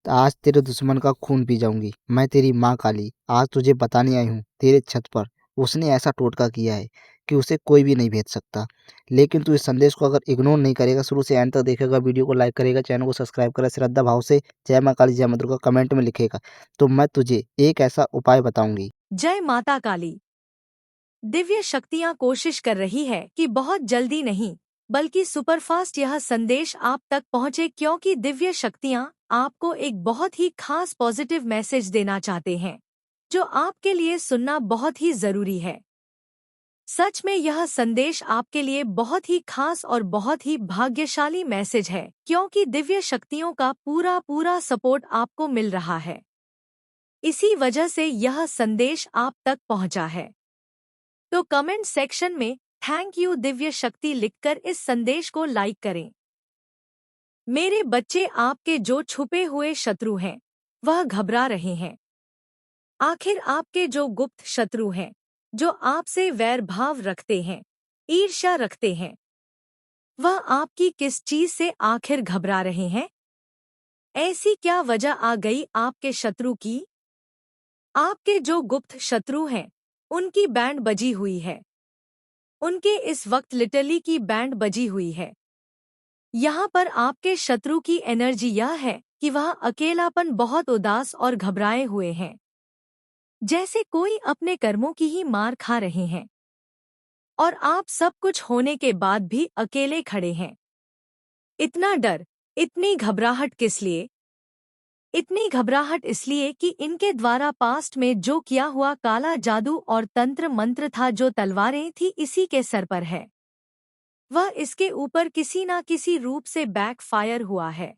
तो आज तेरे दुश्मन का खून पी जाऊंगी। मैं तेरी माँ काली आज तुझे बताने आई हूँ तेरे छत पर उसने ऐसा टोटका किया है कि उसे कोई भी नहीं भेज सकता। लेकिन तू इस संदेश को अगर इग्नोर नहीं करेगा, शुरू से एंड तक देखेगा, वीडियो को लाइक करेगा, चैनल को सब्सक्राइब करेगा, श्रद्धा भाव से जय माँ काली जय माँ दुर्गा कमेंट में लिखेगा, तो मैं तुझे एक ऐसा उपाय बताऊंगी। जय माता काली। दिव्य शक्तियां कोशिश कर रही है कि बहुत जल्दी नहीं बल्कि सुपरफास्ट यह संदेश आप तक पहुंचे, क्योंकि दिव्य शक्तियां आपको एक बहुत ही खास पॉजिटिव मैसेज देना चाहते हैं जो आपके लिए सुनना बहुत ही जरूरी है। सच में यह संदेश आपके लिए बहुत ही खास और बहुत ही भाग्यशाली मैसेज है, क्योंकि दिव्य शक्तियों का पूरा पूरा सपोर्ट आपको मिल रहा है। इसी वजह से यह संदेश आप तक पहुंचा है। तो कमेंट सेक्शन में थैंक यू दिव्य शक्ति लिखकर इस संदेश को लाइक करें। मेरे बच्चे, आपके जो छुपे हुए शत्रु हैं वह घबरा रहे हैं। आखिर आपके जो गुप्त शत्रु हैं, जो आपसे वैर भाव रखते हैं, ईर्ष्या रखते हैं, वह आपकी किस चीज से आखिर घबरा रहे हैं? ऐसी क्या वजह आ गई आपके शत्रु की? आपके जो गुप्त शत्रु हैं उनकी बैंड बजी हुई है। उनके इस वक्त लिटरली की बैंड बजी हुई है। यहाँ पर आपके शत्रु की एनर्जी यह है कि वह अकेलापन बहुत उदास और घबराए हुए हैं, जैसे कोई अपने कर्मों की ही मार खा रहे हैं और आप सब कुछ होने के बाद भी अकेले खड़े हैं। इतना डर, इतनी घबराहट किस लिए? इतनी घबराहट इसलिए कि इनके द्वारा पास्ट में जो किया हुआ काला जादू और तंत्र मंत्र था, जो तलवारें थी, इसी के सर पर है। वह इसके ऊपर किसी ना किसी रूप से बैकफायर हुआ है।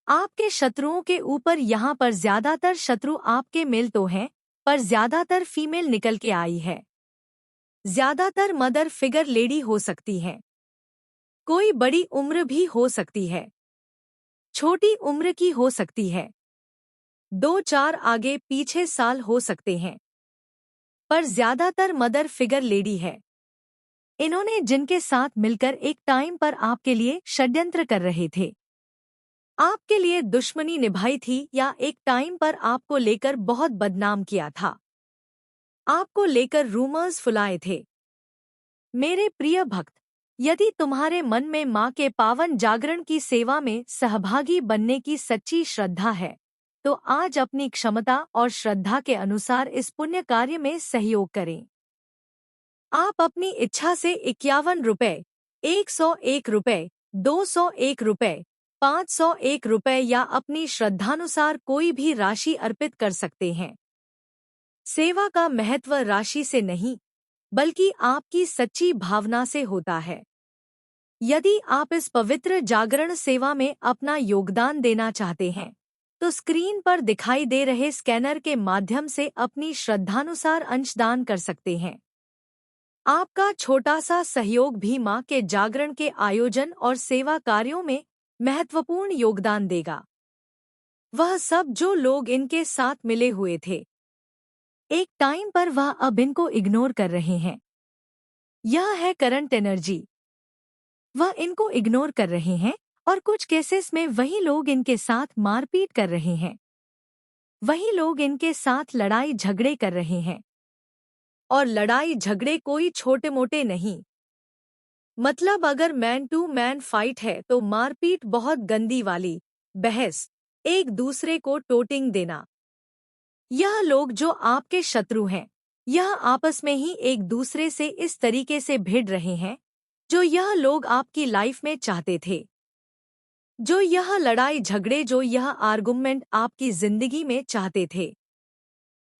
आपके शत्रुओं के ऊपर यहाँ पर ज्यादातर शत्रु आपके मेल तो हैं, पर ज्यादातर फीमेल निकल के आई है। ज्यादातर मदर फिगर लेडी हो सकती है, कोई बड़ी उम्र भी हो सकती है, छोटी उम्र की हो सकती है, 2-4 आगे पीछे साल हो सकते हैं, पर ज्यादातर मदर फिगर लेडी है। इन्होंने जिनके साथ मिलकर एक टाइम पर आपके लिए षड्यंत्र कर रहे थे, आपके लिए दुश्मनी निभाई थी, या एक टाइम पर आपको लेकर बहुत बदनाम किया था, आपको लेकर रूमर्स फुलाए थे। मेरे प्रिय भक्त, यदि तुम्हारे मन में माँ के पावन जागरण की सेवा में सहभागी बनने की सच्ची श्रद्धा है, तो आज अपनी क्षमता और श्रद्धा के अनुसार इस पुण्य कार्य में सहयोग करें। आप अपनी इच्छा से 51 रुपए, 101 रुपए, 201 रुपए, 501 रुपए या अपनी श्रद्धानुसार कोई भी राशि अर्पित कर सकते हैं। सेवा का महत्व राशि से नहीं बल्कि आपकी सच्ची भावना से होता है। यदि आप इस पवित्र जागरण सेवा में अपना योगदान देना चाहते हैं, तो स्क्रीन पर दिखाई दे रहे स्कैनर के माध्यम से अपनी श्रद्धानुसार अंशदान कर सकते हैं। आपका छोटा सा सहयोग भी माँ के जागरण के आयोजन और सेवा कार्यों में महत्वपूर्ण योगदान देगा। वह सब जो लोग इनके साथ मिले हुए थे एक टाइम पर, वह अब इनको इग्नोर कर रहे हैं। यह है करंट एनर्जी। वह इनको इग्नोर कर रहे हैं और कुछ केसेस में वही लोग इनके साथ मारपीट कर रहे हैं, वही लोग इनके साथ लड़ाई झगड़े कर रहे हैं। और लड़ाई झगड़े कोई छोटे मोटे नहीं, मतलब अगर मैन टू मैन फाइट है तो मारपीट बहुत गंदी वाली, बहस, एक दूसरे को टोटिंग देना। यह लोग जो आपके शत्रु हैं, यह आपस में ही एक दूसरे से इस तरीके से भिड़ रहे हैं जो यह लोग आपकी लाइफ में चाहते थे। जो यह लड़ाई झगड़े, जो यह आर्गुमेंट आपकी जिंदगी में चाहते थे,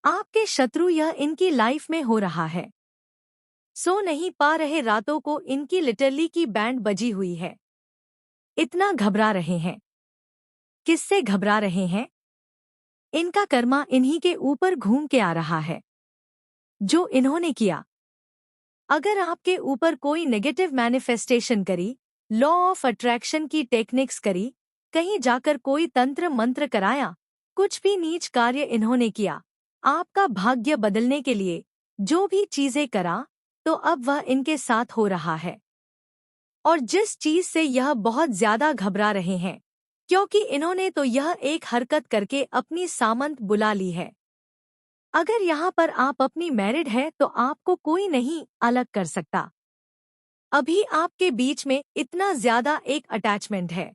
आपके शत्रु यह इनकी लाइफ में हो रहा है। सो नहीं पा रहे रातों को, इनकी लिटरली की बैंड बजी हुई है। इतना घबरा रहे हैं। किससे घबरा रहे हैं? इनका कर्मा इन्हीं के ऊपर घूम के आ रहा है, जो इन्होंने किया। अगर आपके ऊपर कोई नेगेटिव मैनिफेस्टेशन करी, लॉ ऑफ अट्रैक्शन की टेक्निक्स करी, कहीं जाकर कोई तंत्र मंत्र कराया, कुछ भी नीच कार्य इन्होंने किया, आपका भाग्य बदलने के लिए जो भी चीजें करा, तो अब वह इनके साथ हो रहा है। और जिस चीज से यह बहुत ज्यादा घबरा रहे हैं, क्योंकि इन्होंने तो यह एक हरकत करके अपनी सामंत बुला ली है। अगर यहाँ पर आप अपनी मैरिड है तो आपको कोई नहीं अलग कर सकता। अभी आपके बीच में इतना ज्यादा एक अटैचमेंट है।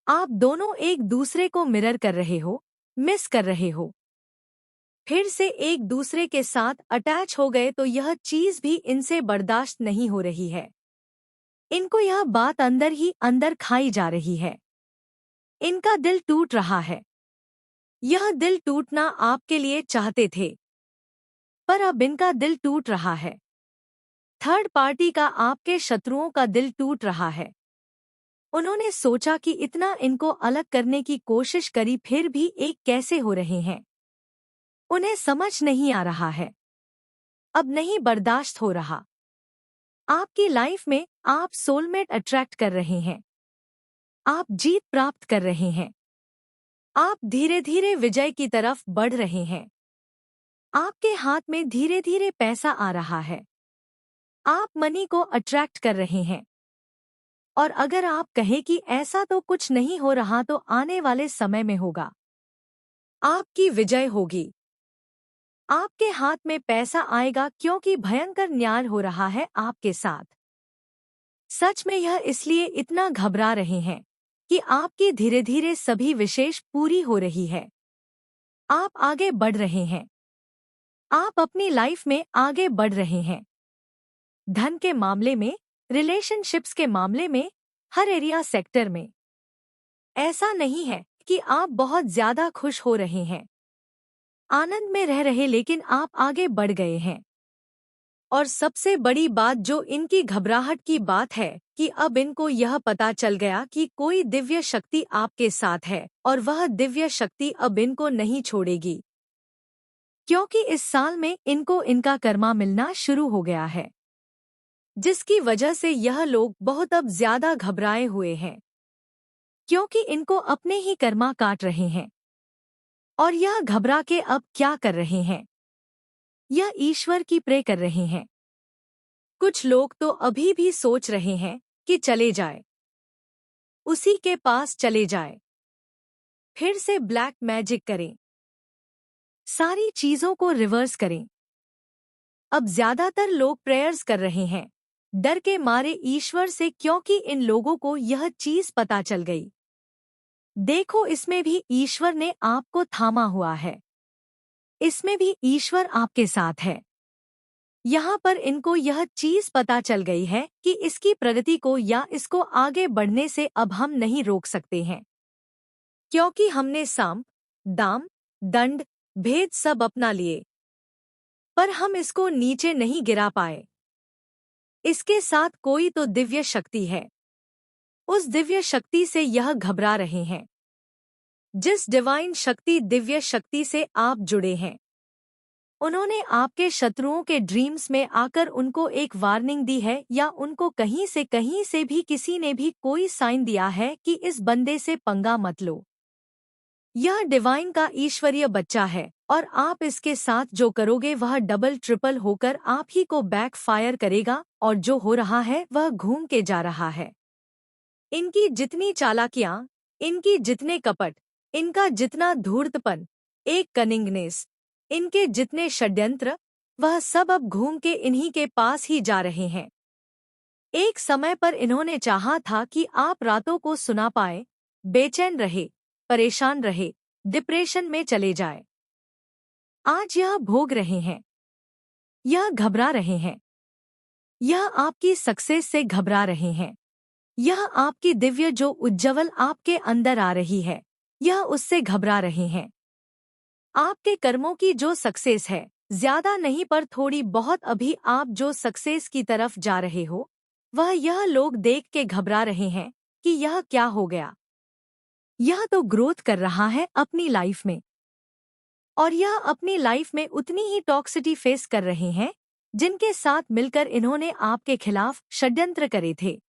आप दोनों एक दूसरे को मिरर कर रहे हो, मिस कर रहे हो। फिर से एक दूसरे के साथ अटैच हो गए तो यह चीज भी इनसे बर्दाश्त नहीं हो रही है। इनको यह बात अंदर ही अंदर खाई जा रही है। इनका दिल टूट रहा है। यह दिल टूटना आपके लिए चाहते थे, पर अब इनका दिल टूट रहा है। थर्ड पार्टी का, आपके शत्रुओं का दिल टूट रहा है। उन्होंने सोचा कि इतना इनको अलग करने की कोशिश करी, फिर भी एक कैसे हो रहे हैं। उन्हें समझ नहीं आ रहा है। अब नहीं बर्दाश्त हो रहा। आपकी लाइफ में आप सोलमेट अट्रैक्ट कर रहे हैं। आप जीत प्राप्त कर रहे हैं। आप धीरे धीरे विजय की तरफ बढ़ रहे हैं। आपके हाथ में धीरे धीरे पैसा आ रहा है। आप मनी को अट्रैक्ट कर रहे हैं। और अगर आप कहें कि ऐसा तो कुछ नहीं हो रहा, तो आने वाले समय में होगा। आपकी विजय होगी। आपके हाथ में पैसा आएगा, क्योंकि भयंकर न्याय हो रहा है आपके साथ। सच में यह इसलिए इतना घबरा रहे हैं कि आपकी धीरे धीरे सभी विशेष पूरी हो रही है। आप आगे बढ़ रहे हैं। आप अपनी लाइफ में आगे बढ़ रहे हैं। धन के मामले में, रिलेशनशिप्स के मामले में, हर एरिया सेक्टर में। ऐसा नहीं है कि आप बहुत ज्यादा खुश हो रहे हैं, आनंद में रह रहे, लेकिन आप आगे बढ़ गए हैं। और सबसे बड़ी बात जो इनकी घबराहट की बात है कि अब इनको यह पता चल गया कि कोई दिव्य शक्ति आपके साथ है, और वह दिव्य शक्ति अब इनको नहीं छोड़ेगी। क्योंकि इस साल में इनको इनका कर्मा मिलना शुरू हो गया है, जिसकी वजह से यह लोग बहुत अब ज्यादा घबराए हुए हैं। क्योंकि इनको अपने ही कर्मा काट रहे हैं। और यह घबरा के अब क्या कर रहे हैं? यह ईश्वर की प्रे कर रहे हैं। कुछ लोग तो अभी भी सोच रहे हैं कि चले जाए, उसी के पास चले जाए, फिर से ब्लैक मैजिक करें, सारी चीजों को रिवर्स करें। अब ज्यादातर लोग प्रेयर्स कर रहे हैं, डर के मारे ईश्वर से, क्योंकि इन लोगों को यह चीज पता चल गई। देखो, इसमें भी ईश्वर ने आपको थामा हुआ है। इसमें भी ईश्वर आपके साथ है। यहाँ पर इनको यह चीज पता चल गई है कि इसकी प्रगति को या इसको आगे बढ़ने से अब हम नहीं रोक सकते हैं। क्योंकि हमने साम, दाम, दंड, भेद सब अपना लिए, पर हम इसको नीचे नहीं गिरा पाए। इसके साथ कोई तो दिव्य शक्ति है। उस दिव्य शक्ति से यह घबरा रहे हैं। जिस डिवाइन शक्ति, दिव्य शक्ति से आप जुड़े हैं, उन्होंने आपके शत्रुओं के ड्रीम्स में आकर उनको एक वार्निंग दी है, या उनको कहीं से भी किसी ने भी कोई साइन दिया है कि इस बंदे से पंगा मत लो। यह डिवाइन का ईश्वरीय बच्चा है, और आप इसके साथ जो करोगे वह डबल ट्रिपल होकर आप ही को बैक फायर करेगा। और जो हो रहा है वह घूम के जा रहा है। इनकी जितनी चालाकियां, इनकी जितने कपट, इनका जितना धूर्तपन, एक कनिंगनेस, इनके जितने षड्यंत्र, वह सब अब घूम के इन्हीं के पास ही जा रहे हैं। एक समय पर इन्होंने चाहा था कि आप रातों को सुना पाए, बेचैन रहे, परेशान रहे, डिप्रेशन में चले जाए। आज यह भोग रहे हैं। यह घबरा रहे हैं। यह आपकी सक्सेस से घबरा रहे हैं। यह आपकी दिव्य जो उज्ज्वल आपके अंदर आ रही है, यह उससे घबरा रहे हैं। आपके कर्मों की जो सक्सेस है, ज्यादा नहीं पर थोड़ी बहुत अभी आप जो सक्सेस की तरफ जा रहे हो, वह यह लोग देख के घबरा रहे हैं कि यह क्या हो गया। यह तो ग्रोथ कर रहा है अपनी लाइफ में, और यह अपनी लाइफ में उतनी ही टॉक्सिटी फेस कर रहे हैं जिनके साथ मिलकर इन्होंने आपके खिलाफ षड्यंत्र करे थे,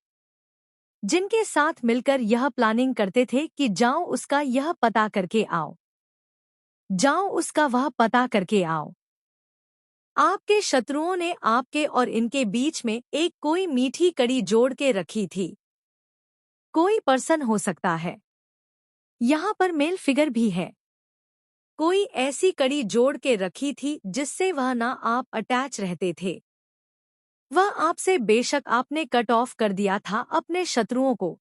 जिनके साथ मिलकर यह प्लानिंग करते थे कि जाओ उसका यह पता करके आओ, जाओ उसका वह पता करके आओ। आपके शत्रुओं ने आपके और इनके बीच में एक कोई मीठी कड़ी जोड़ के रखी थी। कोई पर्सन हो सकता है, यहाँ पर मेल फिगर भी है। कोई ऐसी कड़ी जोड़ के रखी थी जिससे वह ना आप अटैच रहते थे। वह आपसे बेशक आपने कट ऑफ कर दिया था अपने शत्रुओं को,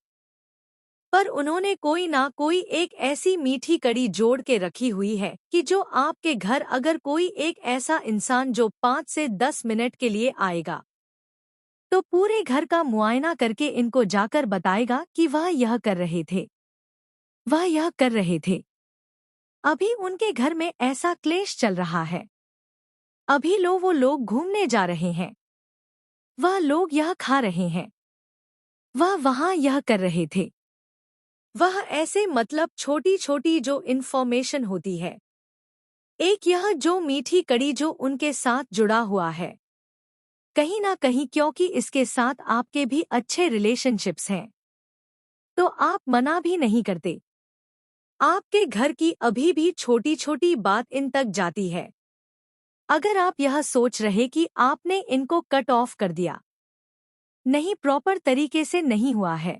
पर उन्होंने कोई ना कोई एक ऐसी मीठी कड़ी जोड़ के रखी हुई है कि जो आपके घर अगर कोई एक ऐसा इंसान जो 5 से 10 मिनट के लिए आएगा तो पूरे घर का मुआयना करके इनको जाकर बताएगा कि वह यह कर रहे थे, वह यह कर रहे थे। अभी उनके घर में ऐसा क्लेश चल रहा है, अभी वो लोग घूमने जा रहे हैं, वह लोग यह खा रहे हैं, वह वहां यह कर रहे थे। वह ऐसे मतलब छोटी छोटी जो इन्फॉर्मेशन होती है, एक यह जो मीठी कड़ी जो उनके साथ जुड़ा हुआ है कहीं ना कहीं, क्योंकि इसके साथ आपके भी अच्छे रिलेशनशिप्स हैं तो आप मना भी नहीं करते। आपके घर की अभी भी छोटी छोटी बात इन तक जाती है। अगर आप यह सोच रहे कि आपने इनको कट ऑफ कर दिया, नहीं, प्रॉपर तरीके से नहीं हुआ है,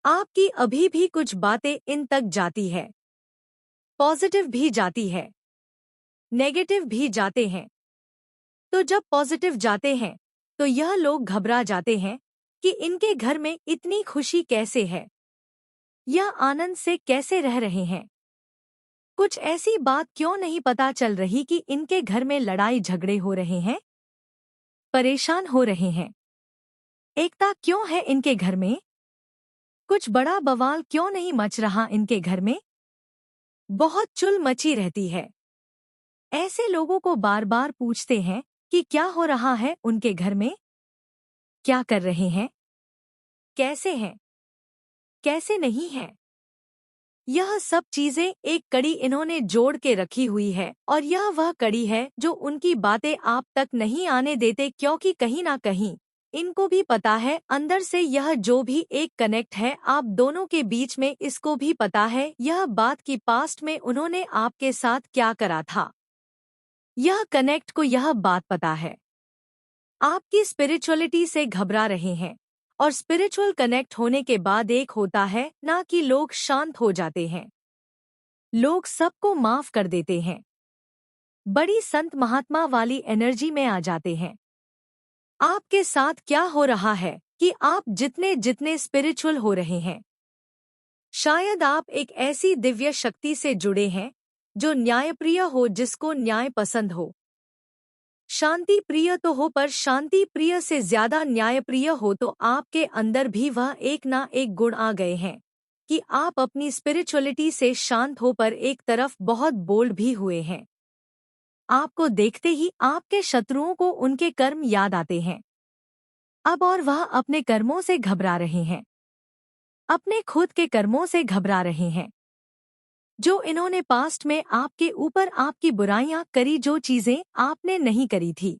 आपकी अभी भी कुछ बातें इन तक जाती है, पॉजिटिव भी जाती है, नेगेटिव भी जाते हैं। तो जब पॉजिटिव जाते हैं तो यह लोग घबरा जाते हैं कि इनके घर में इतनी खुशी कैसे है, यह आनंद से कैसे रह रहे हैं, कुछ ऐसी बात क्यों नहीं पता चल रही कि इनके घर में लड़ाई झगड़े हो रहे हैं, परेशान हो रहे हैं, एकता क्यों है इनके घर में, कुछ बड़ा बवाल क्यों नहीं मच रहा इनके घर में, बहुत चुल मची रहती है। ऐसे लोगों को बार बार पूछते हैं कि क्या हो रहा है उनके घर में, क्या कर रहे हैं, कैसे हैं, कैसे नहीं हैं। यह सब चीजें एक कड़ी इन्होंने जोड़ के रखी हुई है और यह वह कड़ी है जो उनकी बातें आप तक नहीं आने देते, क्योंकि कहीं ना कहीं इनको भी पता है अंदर से यह जो भी एक कनेक्ट है आप दोनों के बीच में, इसको भी पता है यह बात की पास्ट में उन्होंने आपके साथ क्या करा था। यह कनेक्ट को यह बात पता है। आपकी स्पिरिचुअलिटी से घबरा रहे हैं और स्पिरिचुअल कनेक्ट होने के बाद एक होता है ना कि लोग शांत हो जाते हैं, लोग सबको माफ कर देते हैं, बड़ी संत महात्मा वाली एनर्जी में आ जाते हैं। आपके साथ क्या हो रहा है कि आप जितने जितने स्पिरिचुअल हो रहे हैं, शायद आप एक ऐसी दिव्य शक्ति से जुड़े हैं जो न्यायप्रिय हो, जिसको न्याय पसंद हो, शांति प्रिय तो हो पर शांति प्रिय से ज्यादा न्यायप्रिय हो। तो आपके अंदर भी वह एक ना एक गुण आ गए हैं कि आप अपनी स्पिरिचुअलिटी से शांत हो पर एक तरफ बहुत बोल्ड भी हुए हैं। आपको देखते ही आपके शत्रुओं को उनके कर्म याद आते हैं अब, और वह अपने कर्मों से घबरा रहे हैं, अपने खुद के कर्मों से घबरा रहे हैं जो इन्होंने पास्ट में आपके ऊपर आपकी बुराइयां करी, जो चीजें आपने नहीं करी थी,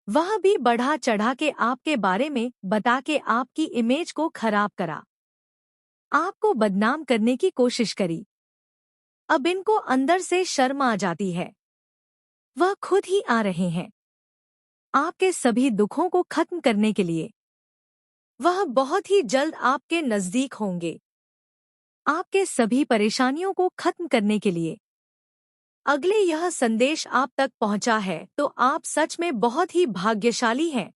वह भी बढ़ा चढ़ा के आपके बारे में बता के आपकी इमेज को खराब करा, आपको बदनाम करने की कोशिश करी। अब इनको अंदर से शर्म आ जाती है, वह खुद ही आ रहे हैं आपके सभी दुखों को खत्म करने के लिए। वह बहुत ही जल्द आपके नजदीक होंगे आपके सभी परेशानियों को खत्म करने के लिए। अगले यह संदेश आप तक पहुंचा है तो आप सच में बहुत ही भाग्यशाली हैं,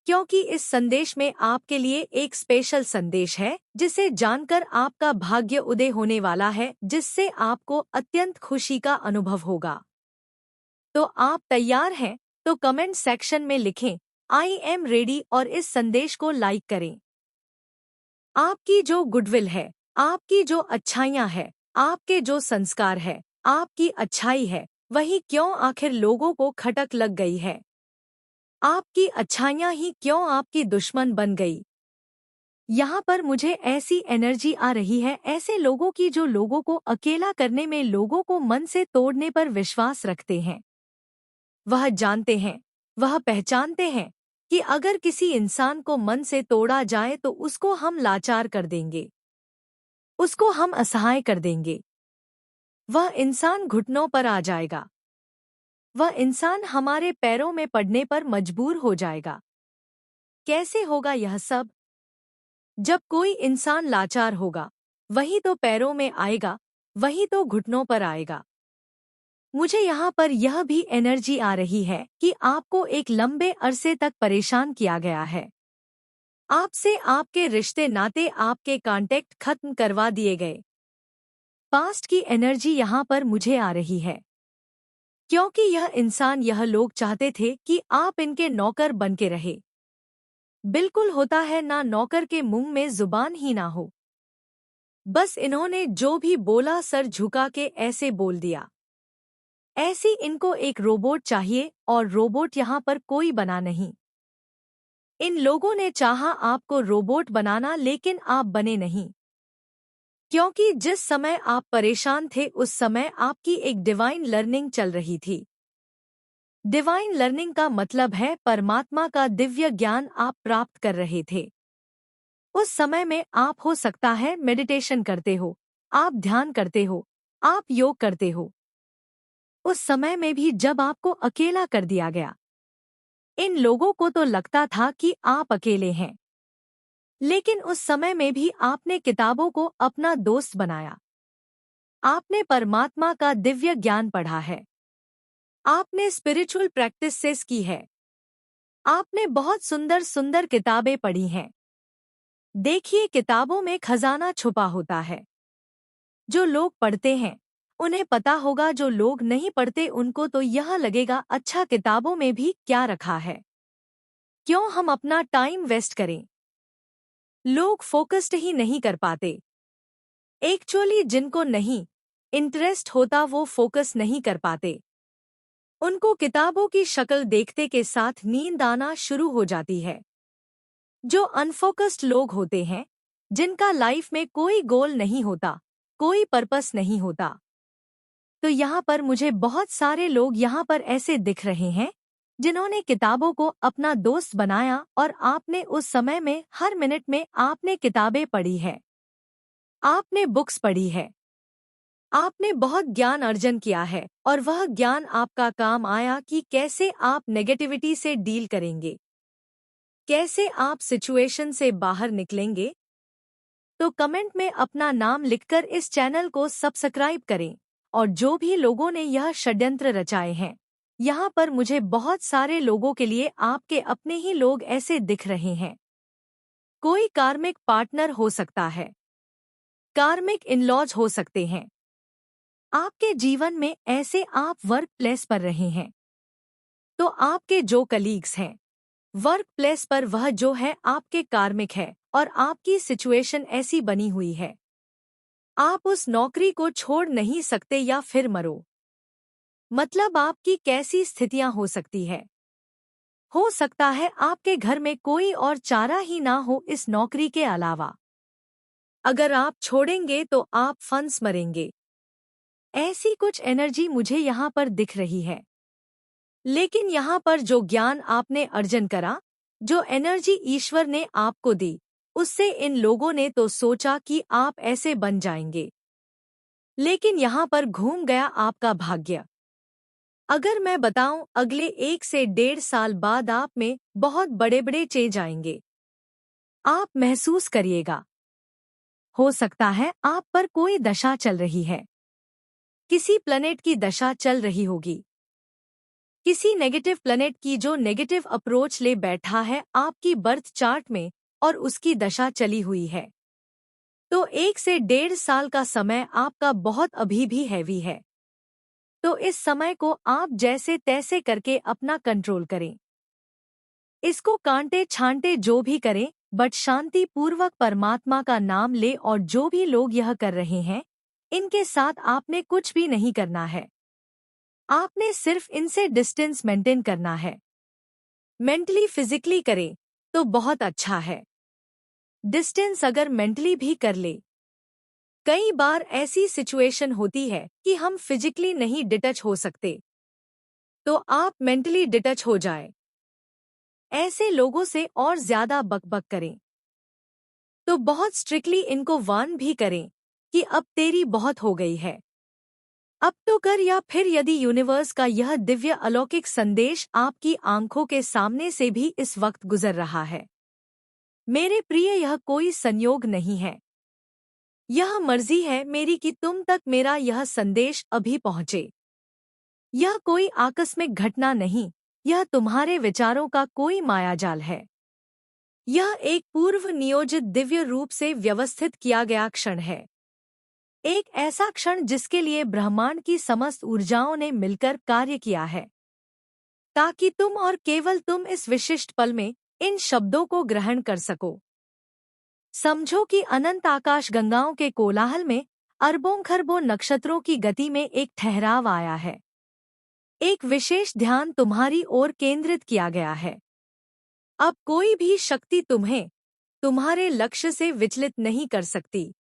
क्योंकि इस संदेश में आपके लिए एक स्पेशल संदेश है जिसे जानकर आपका भाग्य उदय होने वाला है, जिससे आपको अत्यंत खुशी का अनुभव होगा। तो आप तैयार हैं? तो कमेंट सेक्शन में लिखें आई एम रेडी और इस संदेश को लाइक करें। आपकी जो गुडविल है, आपकी जो अच्छाइयाँ है, आपके जो संस्कार है, आपकी अच्छाई है, वही क्यों आखिर लोगों को खटक लग गई है? आपकी अच्छाइयाँ ही क्यों आपकी दुश्मन बन गई? यहाँ पर मुझे ऐसी एनर्जी आ रही है ऐसे लोगों की जो लोगों को अकेला करने में, लोगों को मन से तोड़ने पर विश्वास रखते हैं। वह जानते हैं, वह पहचानते हैं कि अगर किसी इंसान को मन से तोड़ा जाए तो उसको हम लाचार कर देंगे, उसको हम असहाय कर देंगे, वह इंसान घुटनों पर आ जाएगा, वह इंसान हमारे पैरों में पड़ने पर मजबूर हो जाएगा। कैसे होगा यह सब? जब कोई इंसान लाचार होगा, वही तो पैरों में आएगा, वही तो घुटनों पर आएगा। मुझे यहाँ पर यह भी एनर्जी आ रही है कि आपको एक लंबे अरसे तक परेशान किया गया है। आपसे आपके रिश्ते नाते, आपके कांटेक्ट खत्म करवा दिए गए। पास्ट की एनर्जी यहाँ पर मुझे आ रही है, क्योंकि यह इंसान, यह लोग चाहते थे कि आप इनके नौकर बन के रहे। बिल्कुल होता है ना, नौकर के मुंह में जुबान ही ना हो। बस इन्होंने जो भी बोला सर झुका के ऐसे बोल दिया। ऐसी इनको एक रोबोट चाहिए, और रोबोट यहाँ पर कोई बना नहीं। इन लोगों ने चाहा आपको रोबोट बनाना, लेकिन आप बने नहीं। क्योंकि जिस समय आप परेशान थे उस समय आपकी एक डिवाइन लर्निंग चल रही थी। डिवाइन लर्निंग का मतलब है परमात्मा का दिव्य ज्ञान आप प्राप्त कर रहे थे। उस समय में आप हो सकता है मेडिटेशन करते हो, आप ध्यान करते हो, आप योग करते हो। उस समय में भी जब आपको अकेला कर दिया गया, इन लोगों को तो लगता था कि आप अकेले हैं। लेकिन उस समय में भी आपने किताबों को अपना दोस्त बनाया। आपने परमात्मा का दिव्य ज्ञान पढ़ा है। आपने स्पिरिचुअल प्रैक्टिसेस की है। आपने बहुत सुंदर सुंदर किताबें पढ़ी हैं। देखिए, किताबों में खजाना छुपा होता है। जो लोग पढ़ते हैं उन्हें पता होगा, जो लोग नहीं पढ़ते उनको तो यह लगेगा अच्छा किताबों में भी क्या रखा है, क्यों हम अपना टाइम वेस्ट करें। लोग फोकस्ड ही नहीं कर पाते। एक्चुअली जिनको नहीं इंटरेस्ट होता वो फोकस नहीं कर पाते। उनको किताबों की शक्ल देखते के साथ नींद आना शुरू हो जाती है। जो अनफोकस्ड लोग होते हैं, जिनका लाइफ में कोई गोल नहीं होता, कोई पर्पस नहीं होता, तो यहाँ पर मुझे बहुत सारे लोग यहाँ पर ऐसे दिख रहे हैं जिन्होंने किताबों को अपना दोस्त बनाया, और आपने उस समय में हर मिनट में आपने किताबें पढ़ी है, आपने बुक्स पढ़ी है, आपने बहुत ज्ञान अर्जन किया है, और वह ज्ञान आपका काम आया कि कैसे आप नेगेटिविटी से डील करेंगे, कैसे आप सिचुएशन से बाहर निकलेंगे। तो कमेंट में अपना नाम लिखकर इस चैनल को सब्सक्राइब करें। और जो भी लोगों ने यह षड्यंत्र रचाए हैं, यहाँ पर मुझे बहुत सारे लोगों के लिए आपके अपने ही लोग ऐसे दिख रहे हैं। कोई कार्मिक पार्टनर हो सकता है, कार्मिक इनलॉज हो सकते हैं। आपके जीवन में ऐसे आप वर्क प्लेस पर रहे हैं, तो आपके जो कलीग्स हैं वर्क प्लेस पर, वह जो है आपके कार्मिक है, और आपकी सिचुएशन ऐसी बनी हुई है, आप उस नौकरी को छोड़ नहीं सकते या फिर मरो। मतलब आपकी कैसी स्थितियां हो सकती है। हो सकता है आपके घर में कोई और चारा ही ना हो इस नौकरी के अलावा। अगर आप छोड़ेंगे तो आप फंस मरेंगे। ऐसी कुछ एनर्जी मुझे यहाँ पर दिख रही है। लेकिन यहाँ पर जो ज्ञान आपने अर्जन करा, जो एनर्जी ईश्वर ने आपको दी, उससे इन लोगों ने तो सोचा कि आप ऐसे बन जाएंगे। लेकिन यहाँ पर घूम गया आपका भाग्य। अगर मैं बताऊं, अगले 1 से 1.5 साल बाद आप में बहुत बड़े बड़े चेंज आएंगे। आप महसूस करिएगा। हो सकता है आप पर कोई दशा चल रही है, किसी प्लैनेट की दशा चल रही होगी, किसी नेगेटिव प्लैनेट की जो नेगेटिव अप्रोच ले बैठा है आपकी बर्थ चार्ट में, और उसकी दशा चली हुई है। तो 1 से 1.5 साल का समय आपका बहुत अभी भी हैवी है। तो इस समय को आप जैसे तैसे करके अपना कंट्रोल करें। इसको कांटे छांटे जो भी करें, बट शांति पूर्वक परमात्मा का नाम ले। और जो भी लोग यह कर रहे हैं, इनके साथ आपने कुछ भी नहीं करना है। आपने सिर्फ इनसे डिस्टेंस मेंटेन करना है। मेंटली फिजिकली करें तो बहुत अच्छा है। डिस्टेंस अगर मेंटली भी कर ले, कई बार ऐसी सिचुएशन होती है कि हम फिजिकली नहीं डिटच हो सकते, तो आप मेंटली डिटच हो जाए। ऐसे लोगों से और ज्यादा बकबक करें तो बहुत स्ट्रिक्टली इनको वार्न भी करें कि अब तेरी बहुत हो गई है, अब तो कर। या फिर यदि यूनिवर्स का यह दिव्य अलौकिक संदेश आपकी आंखों के सामने से भी इस वक्त गुजर रहा है, मेरे प्रिय, यह कोई संयोग नहीं है। यह मर्जी है मेरी कि तुम तक मेरा यह संदेश अभी पहुँचे। यह कोई आकस्मिक घटना नहीं, यह तुम्हारे विचारों का कोई मायाजाल है। यह एक पूर्व नियोजित दिव्य रूप से व्यवस्थित किया गया क्षण है। एक ऐसा क्षण जिसके लिए ब्रह्मांड की समस्त ऊर्जाओं ने मिलकर कार्य किया है, ताकि तुम और केवल तुम इस विशिष्ट पल में इन शब्दों को ग्रहण कर सको। समझो कि अनंत आकाश गंगाओं के कोलाहल में अरबों खरबों नक्षत्रों की गति में एक ठहराव आया है। एक विशेष ध्यान तुम्हारी ओर केंद्रित किया गया है। अब कोई भी शक्ति तुम्हें तुम्हारे लक्ष्य से विचलित नहीं कर सकती।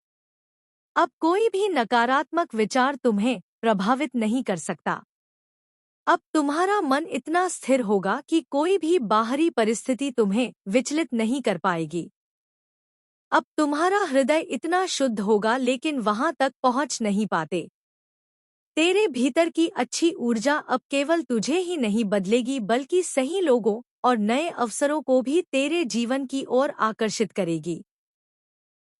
अब कोई भी नकारात्मक विचार तुम्हें प्रभावित नहीं कर सकता। अब तुम्हारा मन इतना स्थिर होगा कि कोई भी बाहरी परिस्थिति तुम्हें विचलित नहीं कर पाएगी। अब तुम्हारा हृदय इतना शुद्ध होगा लेकिन वहां तक पहुंच नहीं पाते। तेरे भीतर की अच्छी ऊर्जा अब केवल तुझे ही नहीं बदलेगी बल्कि सही लोगों और नए अवसरों को भी तेरे जीवन की ओर आकर्षित करेगी।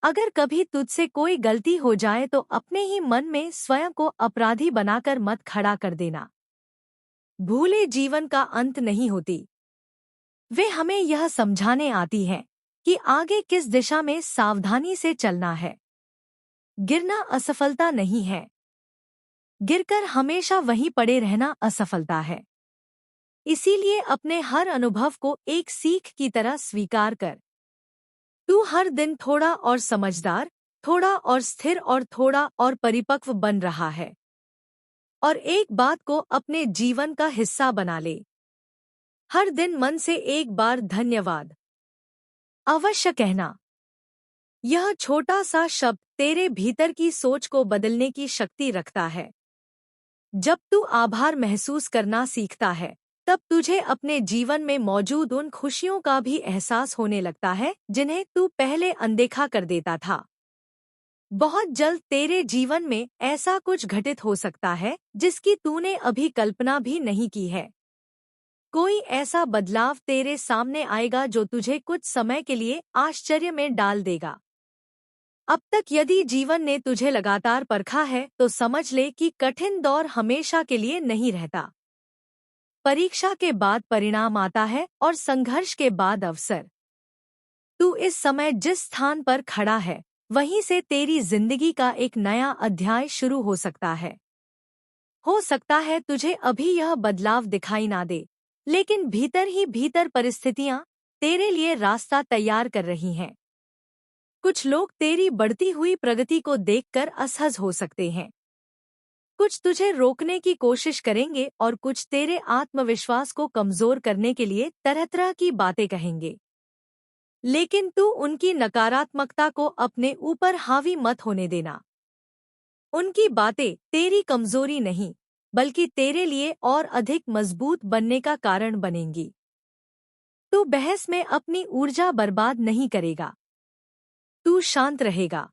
अगर कभी तुझसे कोई गलती हो जाए तो अपने ही मन में स्वयं को अपराधी बनाकर मत खड़ा कर देना। भूले जीवन का अंत नहीं होती। वे हमें यह समझाने आती हैं कि आगे किस दिशा में सावधानी से चलना है। गिरना असफलता नहीं है। गिरकर हमेशा वहीं पड़े रहना असफलता है। इसीलिए अपने हर अनुभव को एक सीख की तरह स्वीकार कर। तू हर दिन थोड़ा और समझदार, थोड़ा और स्थिर और थोड़ा और परिपक्व बन रहा है। और एक बात को अपने जीवन का हिस्सा बना ले। हर दिन मन से एक बार धन्यवाद अवश्य कहना। यह छोटा सा शब्द तेरे भीतर की सोच को बदलने की शक्ति रखता है। जब तू आभार महसूस करना सीखता है, तब तुझे अपने जीवन में मौजूद उन खुशियों का भी एहसास होने लगता है जिन्हें तू पहले अनदेखा कर देता था। बहुत जल्द तेरे जीवन में ऐसा कुछ घटित हो सकता है जिसकी तूने अभी कल्पना भी नहीं की है। कोई ऐसा बदलाव तेरे सामने आएगा जो तुझे कुछ समय के लिए आश्चर्य में डाल देगा। अब तक यदि जीवन ने तुझे लगातार परखा है तो समझ ले कि कठिन दौर हमेशा के लिए नहीं रहता। परीक्षा के बाद परिणाम आता है और संघर्ष के बाद अवसर। तू इस समय जिस स्थान पर खड़ा है, वहीं से तेरी जिंदगी का एक नया अध्याय शुरू हो सकता है। हो सकता है तुझे अभी यह बदलाव दिखाई ना दे, लेकिन भीतर ही भीतर परिस्थितियां तेरे लिए रास्ता तैयार कर रही हैं। कुछ लोग तेरी बढ़ती हुई प्रगति को देखकर असहज हो सकते हैं। कुछ तुझे रोकने की कोशिश करेंगे और कुछ तेरे आत्मविश्वास को कमजोर करने के लिए तरह तरह की बातें कहेंगे। लेकिन तू उनकी नकारात्मकता को अपने ऊपर हावी मत होने देना। उनकी बातें तेरी कमजोरी नहीं, बल्कि तेरे लिए और अधिक मजबूत बनने का कारण बनेंगी। तू बहस में अपनी ऊर्जा बर्बाद नहीं करेगा। तू शांत रहेगा,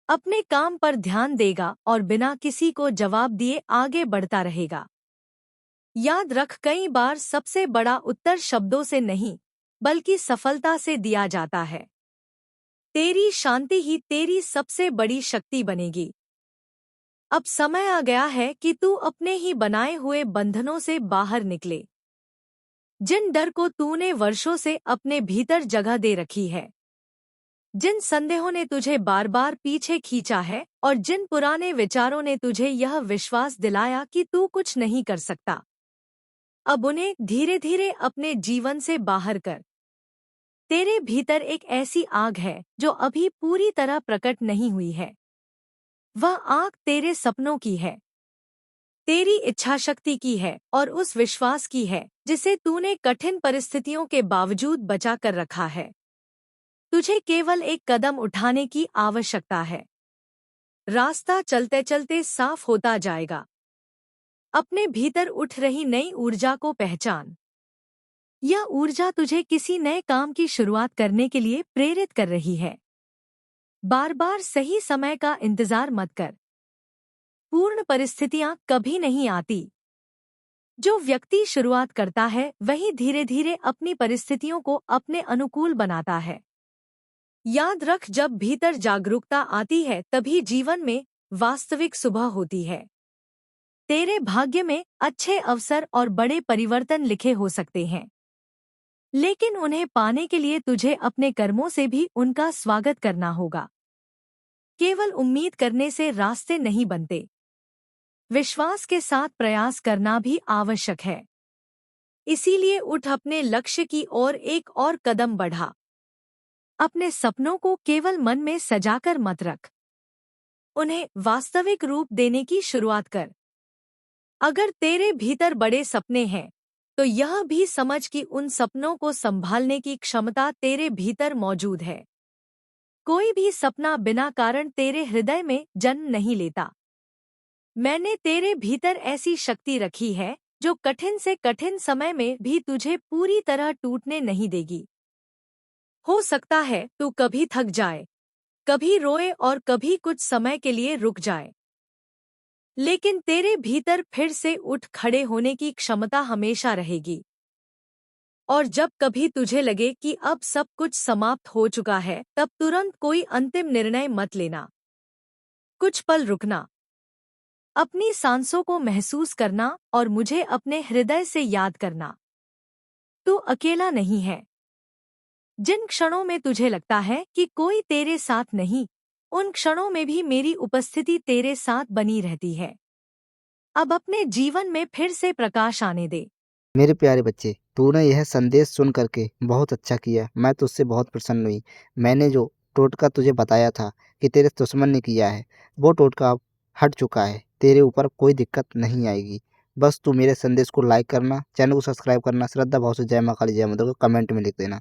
अपने काम पर ध्यान देगा और बिना किसी को जवाब दिए आगे बढ़ता रहेगा। याद रख, कई बार सबसे बड़ा उत्तर शब्दों से नहीं, बल्कि सफलता से दिया जाता है। तेरी शांति ही तेरी सबसे बड़ी शक्ति बनेगी। अब समय आ गया है कि तू अपने ही बनाए हुए बंधनों से बाहर निकले। जिन डर को तूने वर्षों से अपने भीतर जगह दे रखी है, जिन संदेहों ने तुझे बार बार पीछे खींचा है और जिन पुराने विचारों ने तुझे यह विश्वास दिलाया कि तू कुछ नहीं कर सकता, अब उन्हें धीरे धीरे अपने जीवन से बाहर कर। तेरे भीतर एक ऐसी आग है जो अभी पूरी तरह प्रकट नहीं हुई है। वह आग तेरे सपनों की है, तेरी इच्छाशक्ति की है और उस विश्वास की है जिसे तूने कठिन परिस्थितियों के बावजूद बचा कर रखा है। तुझे केवल एक कदम उठाने की आवश्यकता है। रास्ता चलते चलते साफ होता जाएगा। अपने भीतर उठ रही नई ऊर्जा को पहचान। यह ऊर्जा तुझे किसी नए काम की शुरुआत करने के लिए प्रेरित कर रही है। बार बार सही समय का इंतजार मत कर। पूर्ण परिस्थितियां कभी नहीं आती। जो व्यक्ति शुरुआत करता है वही धीरे धीरे अपनी परिस्थितियों को अपने अनुकूल बनाता है। याद रख, जब भीतर जागरूकता आती है तभी जीवन में वास्तविक सुबह होती है। तेरे भाग्य में अच्छे अवसर और बड़े परिवर्तन लिखे हो सकते हैं, लेकिन उन्हें पाने के लिए तुझे अपने कर्मों से भी उनका स्वागत करना होगा। केवल उम्मीद करने से रास्ते नहीं बनते, विश्वास के साथ प्रयास करना भी आवश्यक है। इसीलिए उठ, अपने लक्ष्य की ओर एक और कदम बढ़ा। अपने सपनों को केवल मन में सजाकर मत रख, उन्हें वास्तविक रूप देने की शुरुआत कर। अगर तेरे भीतर बड़े सपने हैं, तो यह भी समझ कि उन सपनों को संभालने की क्षमता तेरे भीतर मौजूद है। कोई भी सपना बिना कारण तेरे हृदय में जन्म नहीं लेता। मैंने तेरे भीतर ऐसी शक्ति रखी है जो कठिन से कठिन समय में भी तुझे पूरी तरह टूटने नहीं देगी। हो सकता है तू कभी थक जाए, कभी रोए और कभी कुछ समय के लिए रुक जाए, लेकिन तेरे भीतर फिर से उठ खड़े होने की क्षमता हमेशा रहेगी। और जब कभी तुझे लगे कि अब सब कुछ समाप्त हो चुका है, तब तुरंत कोई अंतिम निर्णय मत लेना। कुछ पल रुकना, अपनी सांसों को महसूस करना और मुझे अपने हृदय से याद करना। तू अकेला नहीं है। जिन क्षणों में तुझे लगता है कि कोई तेरे साथ नहीं, उन क्षणों में भी मेरी उपस्थिति तेरे साथ बनी रहती है। अब अपने जीवन में फिर से प्रकाश आने दे। मेरे प्यारे बच्चे, तूने यह संदेश सुन करके बहुत अच्छा किया। मैं तुझसे बहुत प्रसन्न हुई। मैंने जो टोटका तुझे बताया था कि तेरे दुश्मन ने किया है, वो टोटका अब हट चुका है। तेरे ऊपर कोई दिक्कत नहीं आएगी। बस तू मेरे संदेश को लाइक करना, चैनल को सब्सक्राइब करना, श्रद्धा भाव से जय माँ काली जय माता को कमेंट में लिख देना।